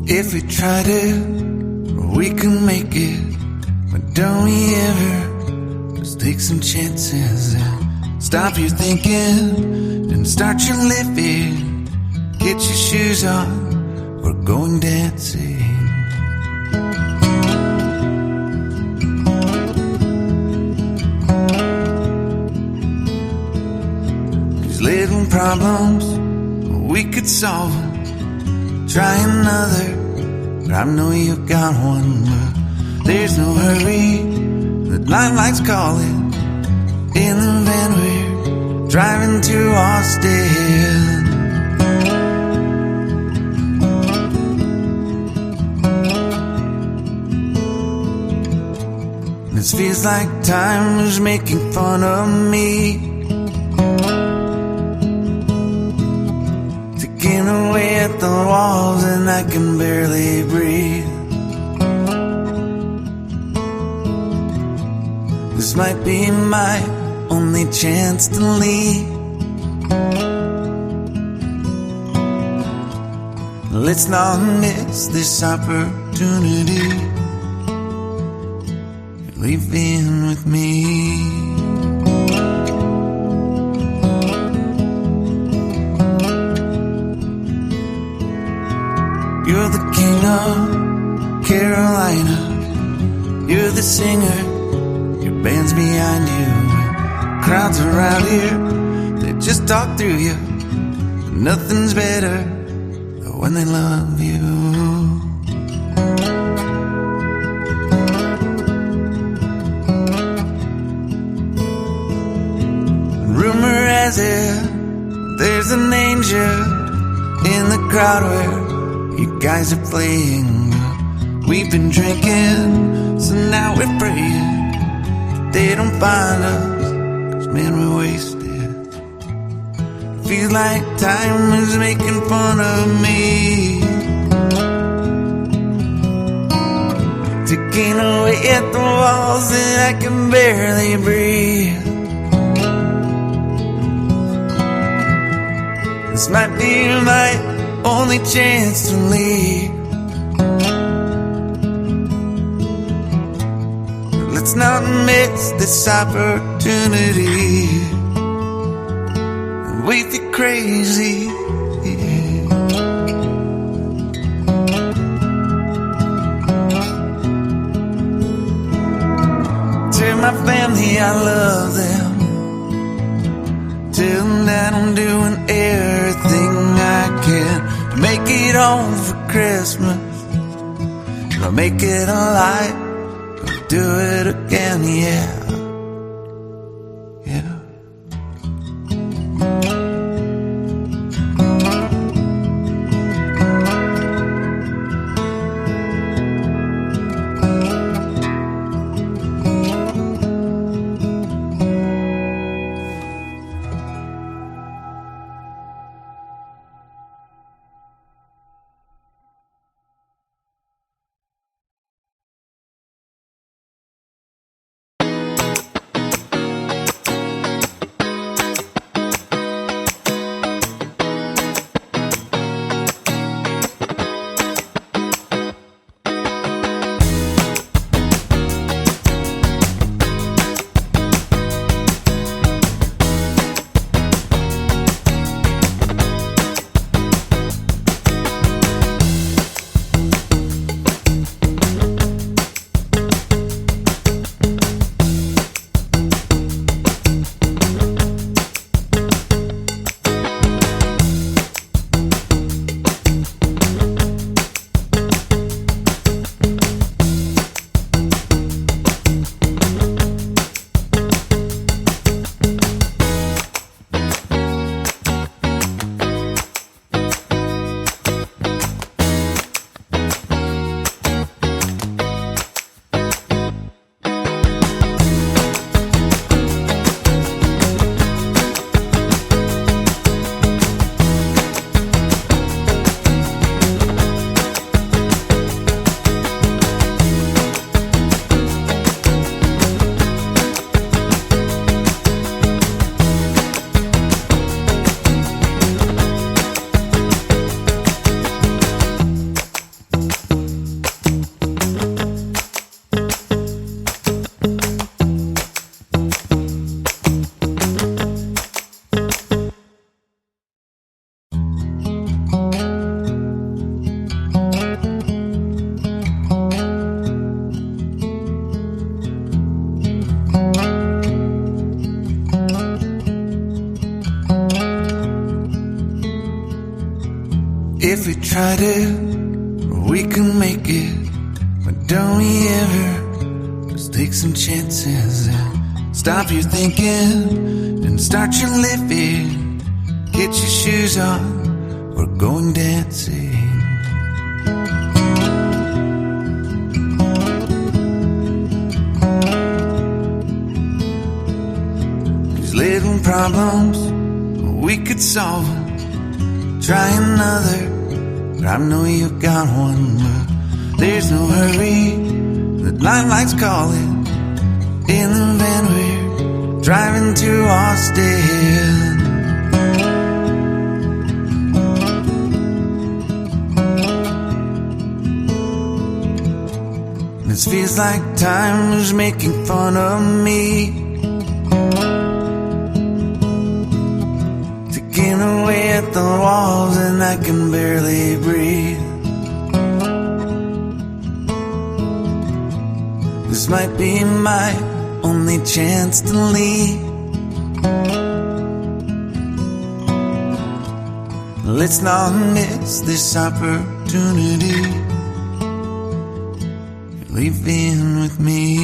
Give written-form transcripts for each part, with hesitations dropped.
If we tried it, we can make it. But don't we ever just take some chances and stop your thinking and start your living. Get your shoes on, we're going dancing. These little problems, we could solve them. Try another, but I know you've got one. But there's no hurry, the lifelight's calling. In the van we're driving to Austin. This feels like time is making fun of me, taking away at the walls and I can barely breathe. This might be my only chance to leave. Let's not miss this opportunity. You're leaving with me. You're the king of Carolina. You're the singer, your band's behind you. Crowds around here, they just talk through you. Nothing's better than when they love you. Rumor has it, there's an angel in the crowd where you guys are playing. We've been drinking, so now we're praying they don't find us. Man, we're wasted. Feels like time is making fun of me, taking away at the walls and I can barely breathe. This might be my only chance to leave. Let's not miss this opportunity. We feel crazy. Tell my family I love them. Tell them that I'm doing everything I can to make it home for Christmas. I'll make it alive. Do it again, yeah. Yeah. tried it, we can make it. But don't we ever just take some chances and stop your thinking and start your living. Get your shoes on, we're going dancing. These little problems, we could solve them. Try another, but I know you got one. But there's no hurry, the limelight's calling. In the van we're driving to Austin. This feels like time is making fun of me. Taking away at the walls and I can barely breathe. This might be my only chance to leave. Let's not miss this opportunity. You're leaving with me.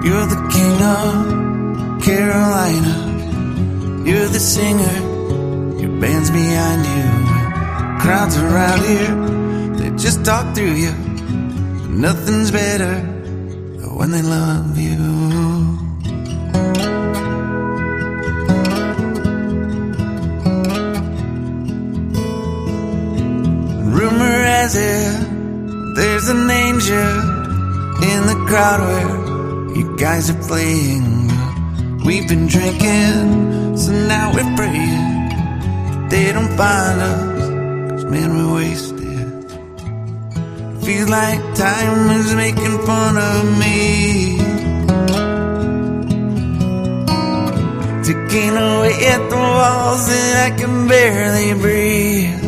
You're the king of Carolina. You're the singer, your band's behind you. Crowds around here, they just talk through you. Nothing's better than when they love you. Rumor has it, there's an angel in the crowd where you guys are playing. We've been drinking, so now we're praying they don't find us, 'cause man, we're wasted. Feels like time is making fun of me. Ticking away at the walls and I can barely breathe.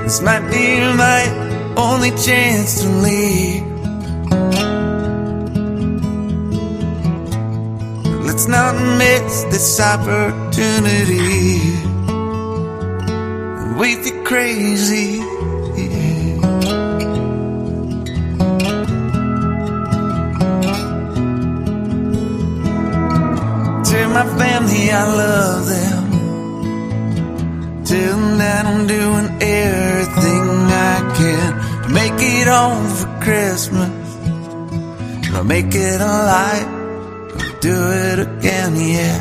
This might be my only chance to leave. Let's not miss this opportunity. We feel crazy. Tell my family I love them. Tell them that I'm doing everything I can to make it home for Christmas. I'll make it alive. Do it again, yeah.